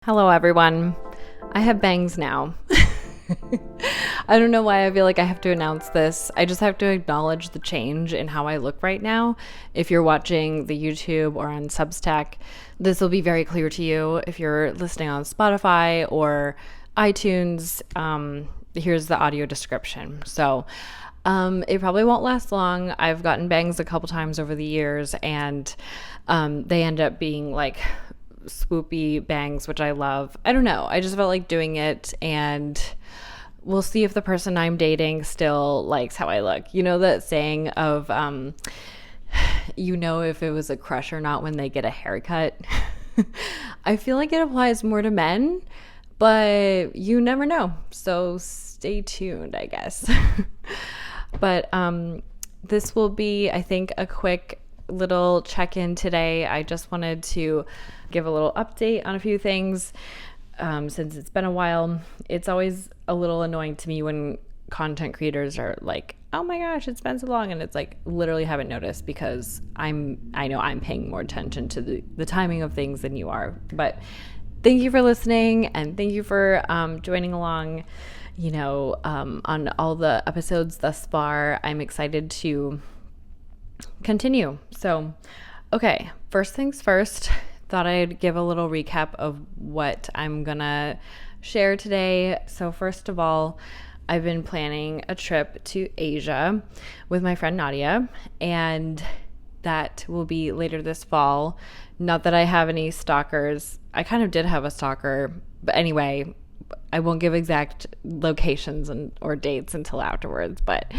Hello, everyone. I have bangs now. I don't know why I feel like I have to announce this. I just have to acknowledge the change in how I look right now. If you're watching the YouTube or on Substack, this will be very clear to you. If you're listening on Spotify or iTunes, here's the audio description. So it probably won't last long. I've gotten bangs a couple times over the years, and they end up being like swoopy bangs, which I love. I don't know. I just felt like doing it, and we'll see if the person I'm dating still likes how I look. You know that saying of, if it was a crush or not when they get a haircut? I feel like it applies more to men, but you never know. So stay tuned, I guess. But this will be, I think, a quick little check-in today. I just wanted to give a little update on a few things since it's been a while. It's always a little annoying to me when content creators are like, oh my gosh, it's been so long, and it's like literally haven't noticed, because I know I'm paying more attention to the timing of things than you are. But thank you for listening, and thank you for joining along on all the episodes thus far. I'm excited to continue. So, okay, first things first, thought I'd give a little recap of what I'm gonna share today. So first of all, I've been planning a trip to Asia with my friend Nadia, and that will be later this fall. Not that I have any stalkers. I kind of did have a stalker, but anyway, I won't give exact locations or dates until afterwards, but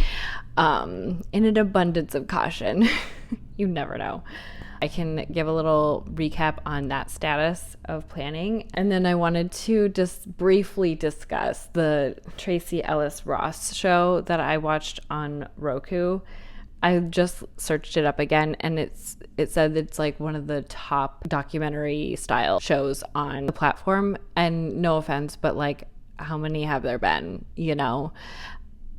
in an abundance of caution, you never know. I can give a little recap on that status of planning. And then I wanted to just briefly discuss the Tracee Ellis Ross show that I watched on Roku. I just searched it up again, and it said it's like one of the top documentary style shows on the platform. And no offense, but like, how many have there been,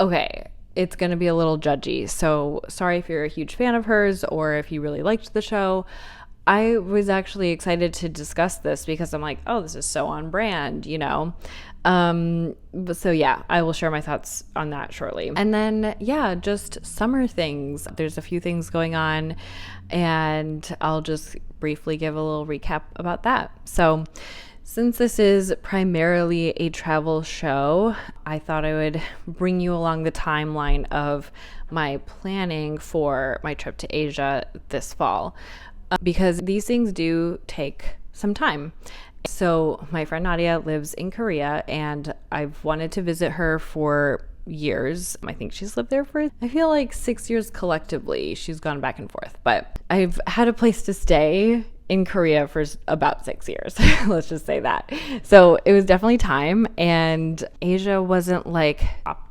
Okay, it's going to be a little judgy. So sorry if you're a huge fan of hers or if you really liked the show. I was actually excited to discuss this because I'm like, oh, this is so on brand, So yeah, I will share my thoughts on that shortly. And then, just summer things. There's a few things going on, and I'll just briefly give a little recap about that. So since this is primarily a travel show, I thought I would bring you along the timeline of my planning for my trip to Asia this fall, because these things do take some time. So my friend Nadia lives in Korea, and I've wanted to visit her for years. I think she's lived there for, I feel like 6 years collectively. She's gone back and forth, but I've had a place to stay in Korea for about 6 years. Let's just say that. So it was definitely time, and Asia wasn't like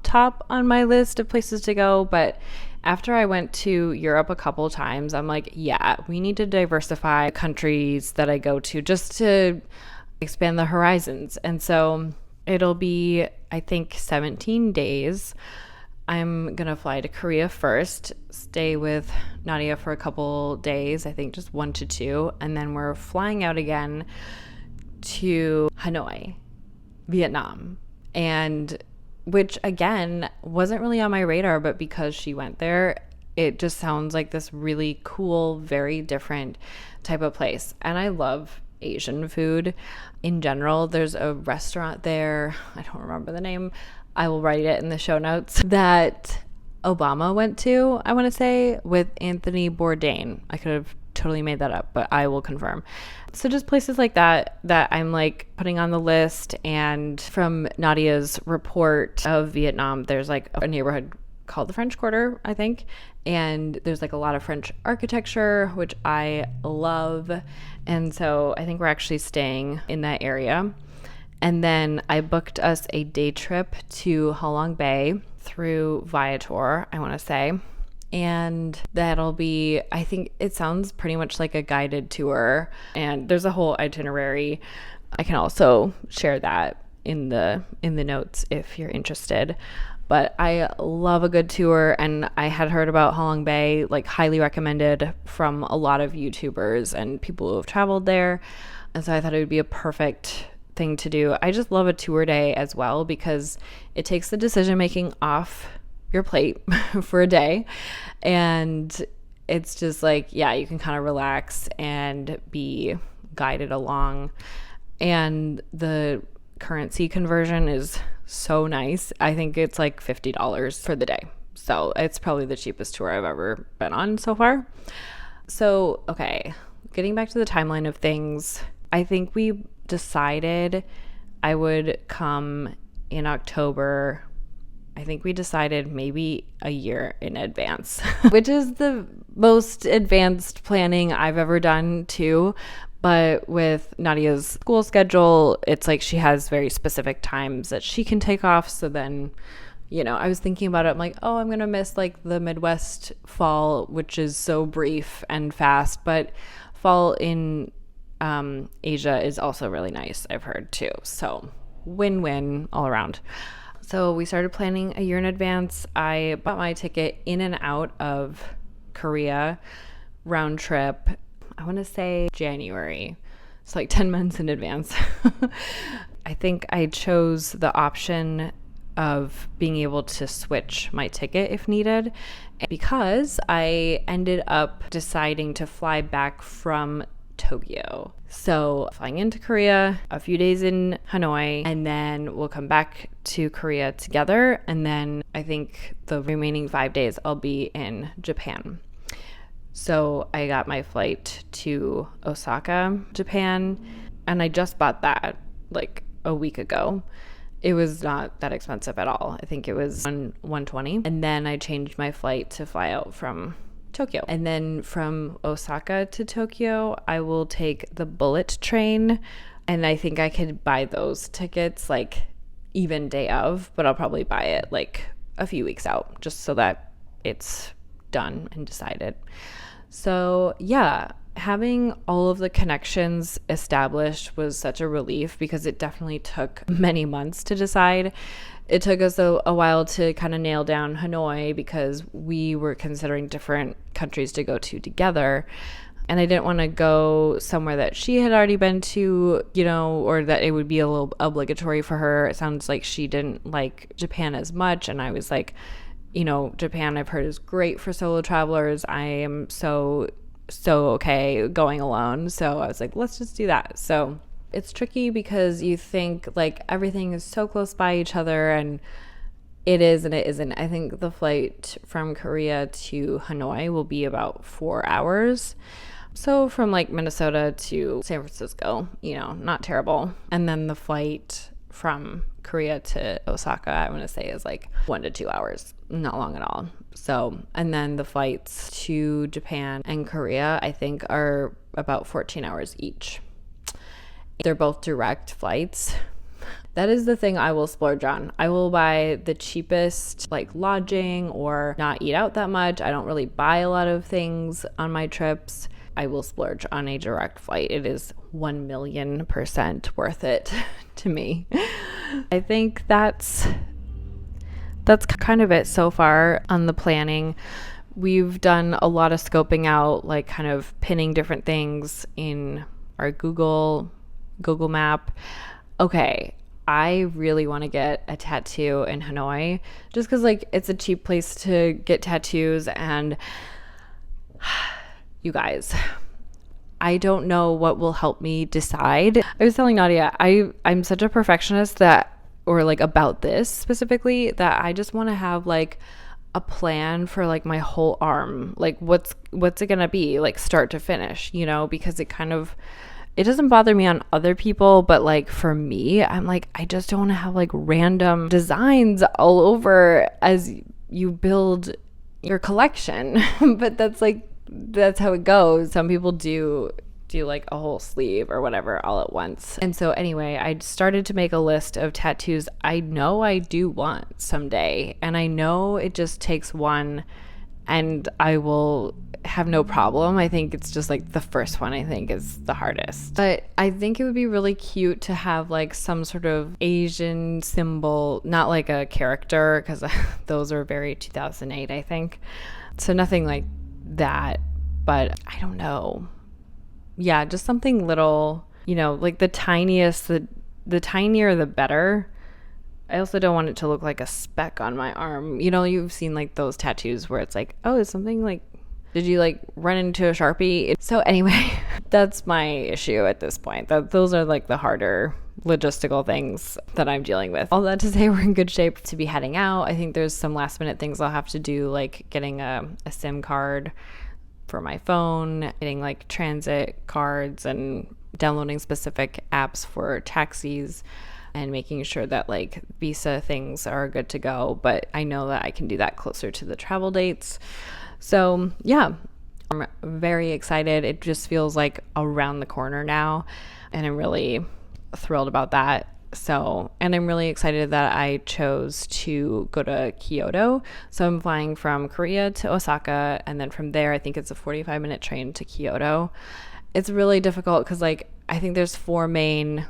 top on my list of places to go, but after I went to Europe a couple times, I'm like, yeah, we need to diversify countries that I go to just to expand the horizons. And so it'll be, I think, 17 days. I'm going to fly to Korea first, stay with Nadia for a couple days, I think just 1 to 2, and then we're flying out again to Hanoi, Vietnam, and which again wasn't really on my radar, but because she went there, it just sounds like this really cool, very different type of place. And I love Asian food in general. There's a restaurant there, I don't remember the name, I will write it in the show notes, that Obama went to, I want to say, with Anthony Bourdain. I could have totally made that up, but I will confirm. So just places like that I'm like putting on the list. And from Nadia's report of Vietnam, there's like a neighborhood called the French Quarter, I think, and there's like a lot of French architecture, which I love. And so I think we're actually staying in that area. And then I booked us a day trip to Halong Bay through Viator, I want to say. And that'll be, I think it sounds pretty much like a guided tour. And there's a whole itinerary. I can also share that in the notes if you're interested. But I love a good tour, and I had heard about Halong Bay, like highly recommended from a lot of YouTubers and people who have traveled there. And so I thought it would be a perfect thing to do. I just love a tour day as well because it takes the decision making off your plate for a day, and it's just like, yeah, you can kind of relax and be guided along. And the currency conversion is so nice. I think it's like $50 for the day. So it's probably the cheapest tour I've ever been on so far. So, okay, getting back to the timeline of things, I think we decided I would come in October. I think we decided maybe a year in advance, which is the most advanced planning I've ever done too. But with Nadia's school schedule, it's like she has very specific times that she can take off. So then, I was thinking about it. I'm like, oh, I'm going to miss like the Midwest fall, which is so brief and fast. But fall in Asia is also really nice, I've heard too. So win-win all around. So we started planning a year in advance. I bought my ticket in and out of Korea round trip, I want to say January. It's like 10 months in advance. I think I chose the option of being able to switch my ticket if needed because I ended up deciding to fly back from Tokyo. So flying into Korea, a few days in Hanoi, and then we'll come back to Korea together. And then I think the remaining 5 days I'll be in Japan. So I got my flight to Osaka, Japan, and I just bought that like a week ago. It was not that expensive at all. I think it was $120. And then I changed my flight to fly out from Tokyo. And then from Osaka to Tokyo, I will take the bullet train. And I think I could buy those tickets like even day of, but I'll probably buy it like a few weeks out just so that it's done and decided. So yeah, having all of the connections established was such a relief because it definitely took many months to decide. It took us a while to kind of nail down Hanoi because we were considering different countries to go to together. And I didn't want to go somewhere that she had already been to, or that it would be a little obligatory for her. It sounds like she didn't like Japan as much. And I was like, Japan I've heard is great for solo travelers. I am so okay going alone. So I was like, let's just do that. So it's tricky because you think like everything is so close by each other, and it is and it isn't. I think the flight from Korea to Hanoi will be about 4 hours. So from like Minnesota to San Francisco, not terrible. And then the flight from Korea to Osaka, I want to say, is like 1 to 2 hours. Not long at all. So, and then the flights to Japan and Korea, I think, are about 14 hours each. They're both direct flights. That is the thing I will splurge on. I will buy the cheapest, like lodging, or not eat out that much. I don't really buy a lot of things on my trips. I will splurge on a direct flight. It is 1,000,000% worth it to me. I think that's kind of it so far on the planning. We've done a lot of scoping out, like kind of pinning different things in our Google map. Okay, I really want to get a tattoo in Hanoi just because like it's a cheap place to get tattoos. And you guys, I don't know what will help me decide. I was telling Nadia, I'm such a perfectionist about this specifically, that I just want to have like a plan for like my whole arm. Like what's it going to be like start to finish, because it doesn't bother me on other people, but like for me, I'm like, I just don't want to have like random designs all over as you build your collection. But that's how it goes. Some people do like a whole sleeve or whatever all at once. And so anyway, I started to make a list of tattoos I know I do want someday. And I know it just takes one and I will have no problem. I think it's just like the first one I think is the hardest. But I think it would be really cute to have like some sort of Asian symbol, not like a character, because those are very 2008, I think. So nothing like that, but I don't know. Yeah, just something little, like the tiniest, the tinier the better. I also don't want it to look like a speck on my arm. You know, you've seen like those tattoos where it's like, oh, is something like, did you like run into a Sharpie? So anyway, that's my issue at this point. Those are like the harder logistical things that I'm dealing with. All that to say, we're in good shape to be heading out. I think there's some last minute things I'll have to do, like getting a SIM card for my phone, getting like transit cards and downloading specific apps for taxis, and making sure that like visa things are good to go. But I know that I can do that closer to the travel dates. So yeah, I'm very excited. It just feels like around the corner now, and I'm really thrilled about that. So, and I'm really excited that I chose to go to Kyoto. So I'm flying from Korea to Osaka, and then from there I think it's a 45-minute train to Kyoto. It's really difficult because like I think there's 4 main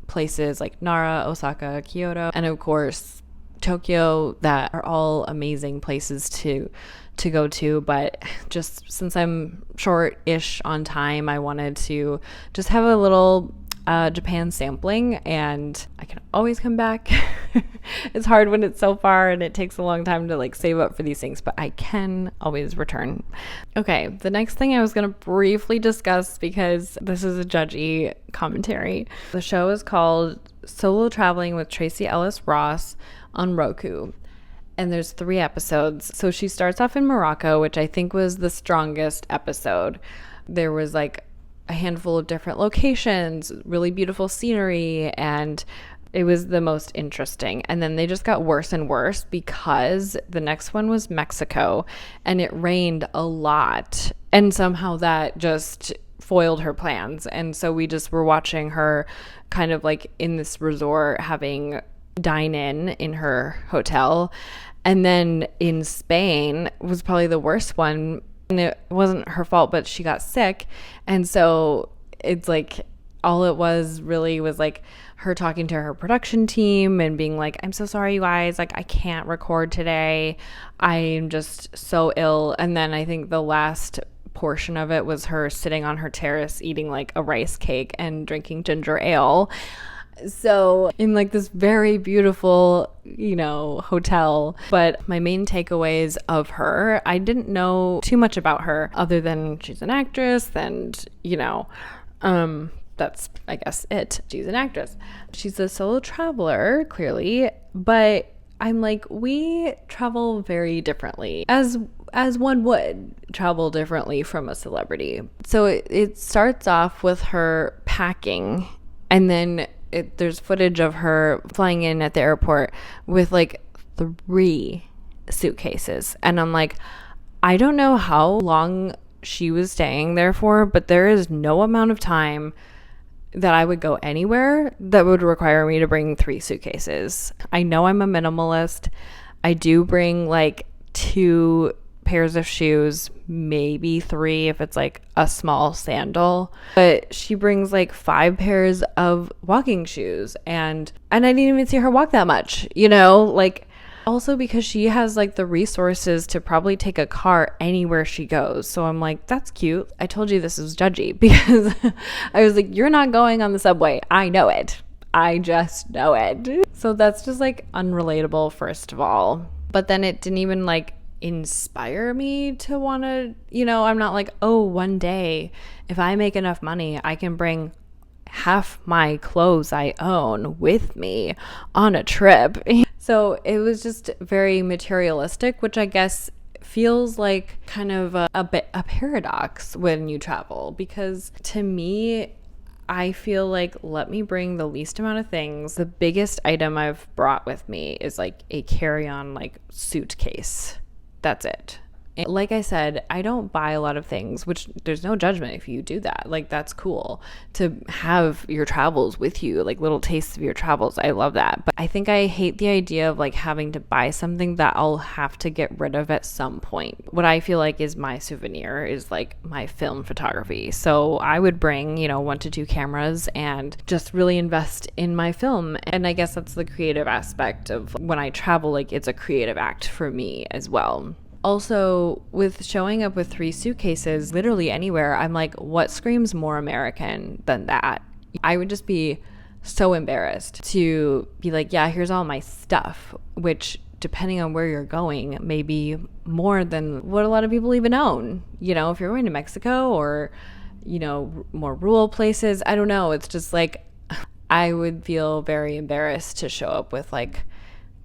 places, like Nara, Osaka, Kyoto, and of course Tokyo, that are all amazing places to go to. But just since I'm short-ish on time, I wanted to just have a little Japan sampling, and I can always come back. It's hard when it's so far and it takes a long time to like save up for these things, but I can always return. Okay, the next thing I was going to briefly discuss, because this is a judgy commentary. The show is called Solo Traveling with Tracee Ellis Ross on Roku, and there's 3 episodes. So she starts off in Morocco, which I think was the strongest episode. There was like a handful of different locations, really beautiful scenery, and it was the most interesting. And then they just got worse and worse because the next one was Mexico, and it rained a lot, and somehow that just foiled her plans. And so we just were watching her kind of like in this resort having dine in her hotel. And then in Spain was probably the worst one. And it wasn't her fault, but she got sick. And so it's like all it was really was like her talking to her production team and being like, I'm so sorry, you guys, like I can't record today. I'm just so ill. And then I think the last portion of it was her sitting on her terrace eating like a rice cake and drinking ginger ale. So in like this very beautiful, you know, hotel. But my main takeaways of her, I didn't know too much about her other than she's an actress, and, you know, that's, I guess, it. She's an actress. She's a solo traveler, clearly, but I'm like, we travel very differently, as one would travel differently from a celebrity. So it starts off with her packing, and then there's footage of her flying in at the airport with like 3 suitcases. And I'm like, I don't know how long she was staying there for, but there is no amount of time that I would go anywhere that would require me to bring 3 suitcases. I know I'm a minimalist. I do bring like 2 pairs of shoes, maybe 3 if it's like a small sandal, but she brings like 5 pairs of walking shoes, and I didn't even see her walk that much, you know, like also because she has like the resources to probably take a car anywhere she goes. So I'm like, that's cute. I told you this is judgy because I was like, you're not going on the subway. I know it. I just know it. So that's just like unrelatable, first of all. But then it didn't even like inspire me to want to, you know, I'm not like, oh, one day if I make enough money, I can bring half my clothes I own with me on a trip. So it was just very materialistic, which I guess feels like kind of a paradox when you travel, because to me, I feel like, let me bring the least amount of things. The biggest item I've brought with me is like a carry-on like suitcase. That's it. And like I said, I don't buy a lot of things, which there's no judgment if you do that. Like, that's cool to have your travels with you, like little tastes of your travels. I love that. But I think I hate the idea of like having to buy something that I'll have to get rid of at some point. What I feel like is my souvenir is like my film photography. So I would bring, you know, 1 to 2 cameras and just really invest in my film. And I guess that's the creative aspect of when I travel. Like, it's a creative act for me as well. Also, with showing up with 3 suitcases literally anywhere, I'm like, what screams more American than that? I would just be so embarrassed to be like, yeah, here's all my stuff, which depending on where you're going, may be more than what a lot of people even own. You know, if you're going to Mexico or, you know, more rural places, I don't know. It's just like, I would feel very embarrassed to show up with like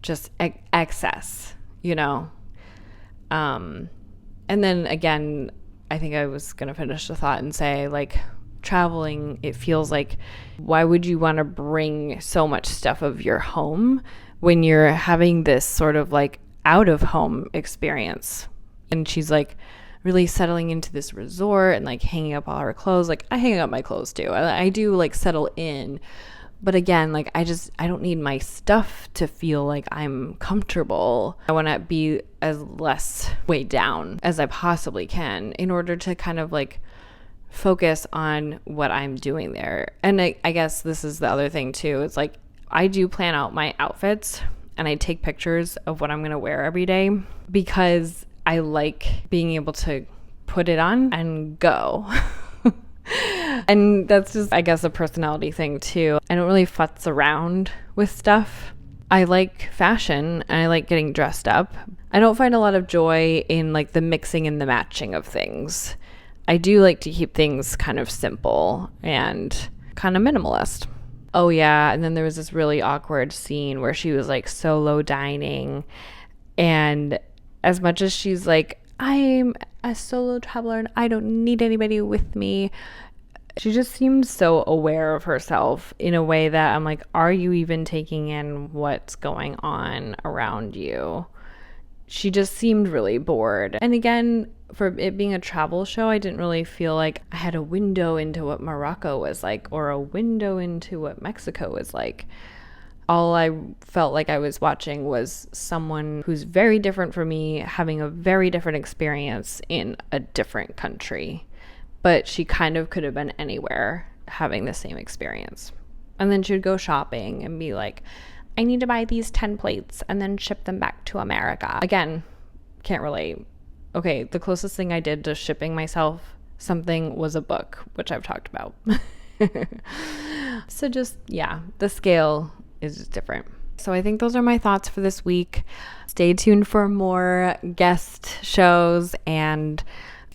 just excess, you know? And then again, I think I was going to finish the thought and say, like, traveling, it feels like, why would you want to bring so much stuff of your home when you're having this sort of like out of home experience? And she's like really settling into this resort and like hanging up all her clothes. Like, I hang up my clothes too. I do like settle in. But again, like, I don't need my stuff to feel like I'm comfortable. I want to be as less weighed down as I possibly can in order to kind of like focus on what I'm doing there. And I guess this is the other thing too. It's like, I do plan out my outfits and I take pictures of what I'm going to wear every day because I like being able to put it on and go. And that's just, I guess, a personality thing too. I don't really futz around with stuff. I like fashion and I like getting dressed up. I don't find a lot of joy in like the mixing and the matching of things. I do like to keep things kind of simple and kind of minimalist. Oh yeah, and then there was this really awkward scene where she was like solo dining, and as much as she's like, I'm a solo traveler and I don't need anybody with me, she just seemed so aware of herself in a way that I'm like, are you even taking in what's going on around you? She just seemed really bored. And again, for it being a travel show, I didn't really feel like I had a window into what Morocco was like or a window into what Mexico was like. All I felt like I was watching was someone who's very different from me having a very different experience in a different country. But she kind of could have been anywhere having the same experience. And then she would go shopping and be like, I need to buy these 10 plates and then ship them back to America. Again, can't relate. Okay, the closest thing I did to shipping myself something was a book, which I've talked about. So just, yeah, the scale is just different. So I think those are my thoughts for this week. Stay tuned for more guest shows, and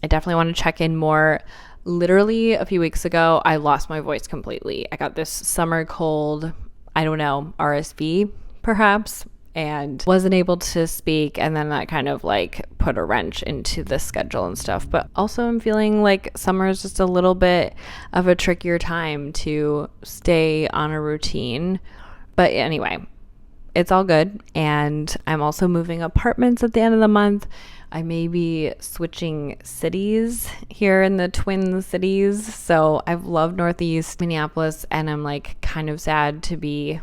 I definitely want to check in more. Literally a few weeks ago, I lost my voice completely. I got this summer cold, I don't know, RSV perhaps, and wasn't able to speak. And then that kind of like put a wrench into the schedule and stuff. But also I'm feeling like summer is just a little bit of a trickier time to stay on a routine. But anyway, it's all good. And I'm also moving apartments at the end of the month. I may be switching cities here in the Twin Cities. So I've loved Northeast Minneapolis, and I'm like kind of sad to be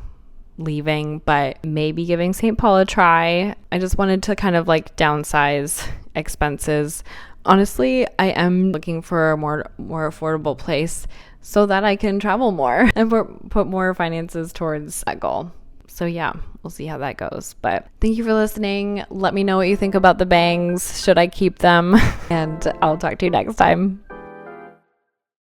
leaving, but maybe giving St. Paul a try. I just wanted to kind of like downsize expenses. Honestly, I am looking for a more affordable place so that I can travel more and put more finances towards that goal. So yeah, we'll see how that goes. But thank you for listening. Let me know what you think about the bangs. Should I keep them? And I'll talk to you next time.